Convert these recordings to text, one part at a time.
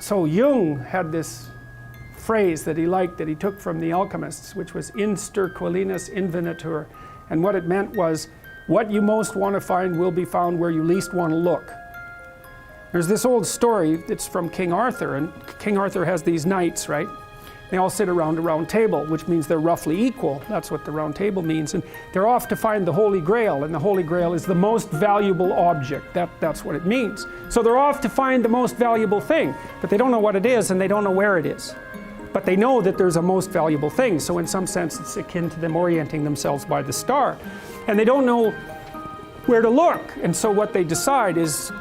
So Jung had this phrase that he liked, that he took from the alchemists, which was inster qualinus invenitur. And what it meant was, what you most want to find will be found where you least want to look. There's this old story that's from King Arthur, and King Arthur has these knights, right? They all sit around a round table, which means they're roughly equal. That's what the round table means. And they're off to find the Holy Grail, and the Holy Grail is the most valuable object. That's what it means. So they're off to find the most valuable thing, but they don't know what it is, and they don't know where it is. But they know that there's a most valuable thing, so in some sense it's akin to them orienting themselves by the star. And they don't know where to look, and so what they decide is,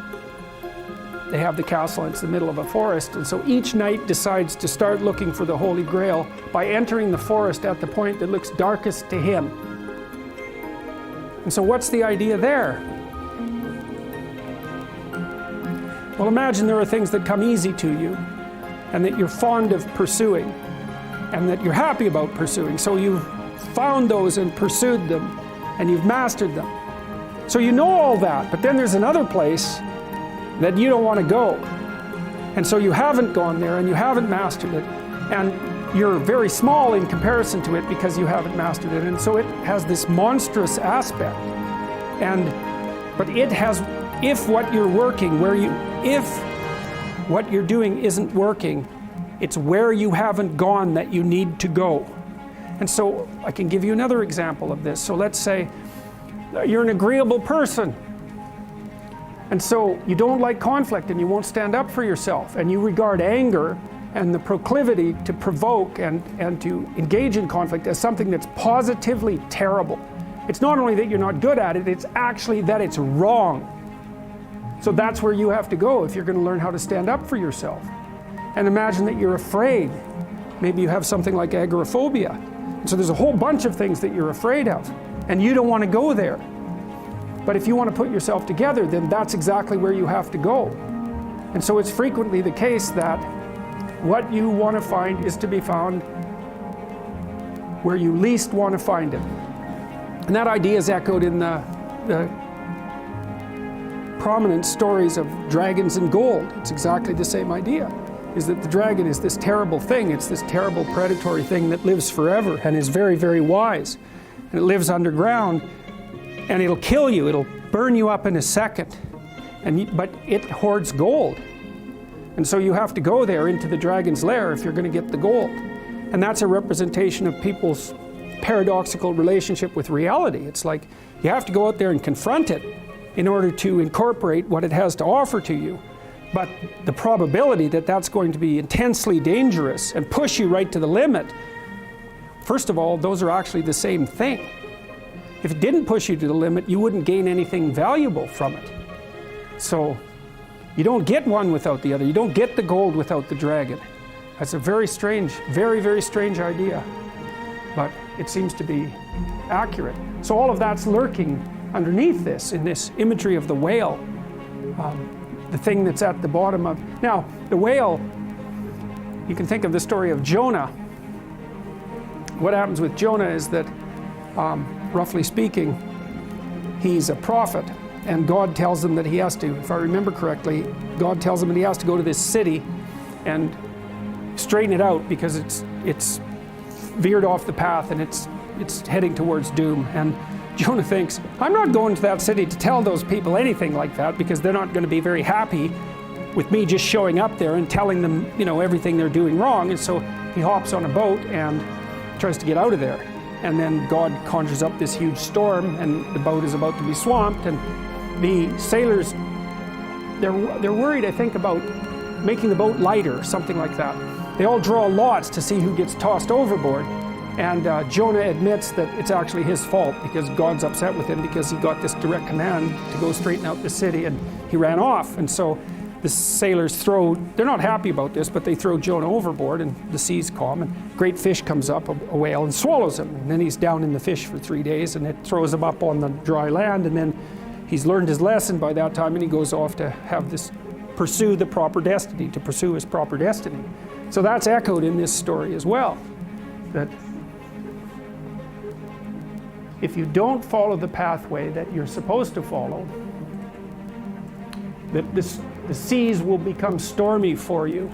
they have the castle, it's the middle of a forest, and so each knight decides to start looking for the Holy Grail by entering the forest at the point that looks darkest to him. And so what's the idea there? Well, imagine there are things that come easy to you, and that you're fond of pursuing, and that you're happy about pursuing. So you've found those and pursued them, and you've mastered them. So you know all that, but then there's another place that you don't want to go. And so you haven't gone there, and you haven't mastered it, and you're very small in comparison to it because you haven't mastered it. And so it has this monstrous aspect. But it has, if what you're working, if what you're doing isn't working, it's where you haven't gone that you need to go. And so I can give you another example of this. So let's say you're an agreeable person, and so you don't like conflict, and you won't stand up for yourself, and you regard anger and the proclivity to provoke and to engage in conflict as something that's positively terrible. It's not only that you're not good at it, it's actually that it's wrong. So that's where you have to go if you're going to learn how to stand up for yourself. And imagine that you're afraid. Maybe you have something like agoraphobia. And so there's a whole bunch of things that you're afraid of, and you don't want to go there. But if you want to put yourself together, then that's exactly where you have to go. And so it's frequently the case that what you want to find is to be found where you least want to find it. And that idea is echoed in the prominent stories of dragons and gold. It's exactly the same idea, is that the dragon is this terrible thing. It's this terrible predatory thing that lives forever and is very, very wise. And it lives underground, and it'll kill you. It'll burn you up in a second. But it hoards gold. And so you have to go there into the dragon's lair if you're going to get the gold. And that's a representation of people's paradoxical relationship with reality. It's like you have to go out there and confront it in order to incorporate what it has to offer to you. But the probability that that's going to be intensely dangerous and push you right to the limit, first of all, those are actually the same thing. If it didn't push you to the limit, you wouldn't gain anything valuable from it. So you don't get one without the other. You don't get the gold without the dragon. That's a very strange, very, very strange idea. But it seems to be accurate. So all of that's lurking underneath this, in this imagery of the whale, the thing that's at the bottom of... Now, the whale, you can think of the story of Jonah. What happens with Jonah is that, roughly speaking, he's a prophet, and God tells him that he has to, if I remember correctly, God tells him that he has to go to this city and straighten it out because it's veered off the path and it's heading towards doom. And Jonah thinks, I'm not going to that city to tell those people anything like that because they're not going to be very happy with me just showing up there and telling them, everything they're doing wrong. And so he hops on a boat and tries to get out of there. And then God conjures up this huge storm, and the boat is about to be swamped, and the sailors, they're worried, I think, about making the boat lighter or something like that. They all draw lots to see who gets tossed overboard. And Jonah admits that it's actually his fault because God's upset with him because he got this direct command to go straighten out the city, and he ran off. And so the sailors they're not happy about this, but they throw Jonah overboard, and the sea's calm, and a great fish comes up, a whale, and swallows him. And then he's down in the fish for 3 days, and it throws him up on the dry land, and then he's learned his lesson by that time, and he goes off to pursue the proper destiny, to pursue his proper destiny. So that's echoed in this story as well, that if you don't follow the pathway that you're supposed to follow, that the seas will become stormy for you,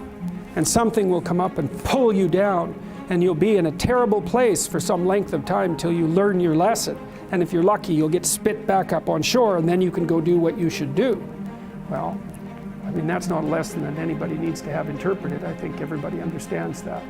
and something will come up and pull you down, and you'll be in a terrible place for some length of time till you learn your lesson. And if you're lucky, you'll get spit back up on shore, and then you can go do what you should do. Well, I mean, that's not a lesson that anybody needs to have interpreted. I think everybody understands that.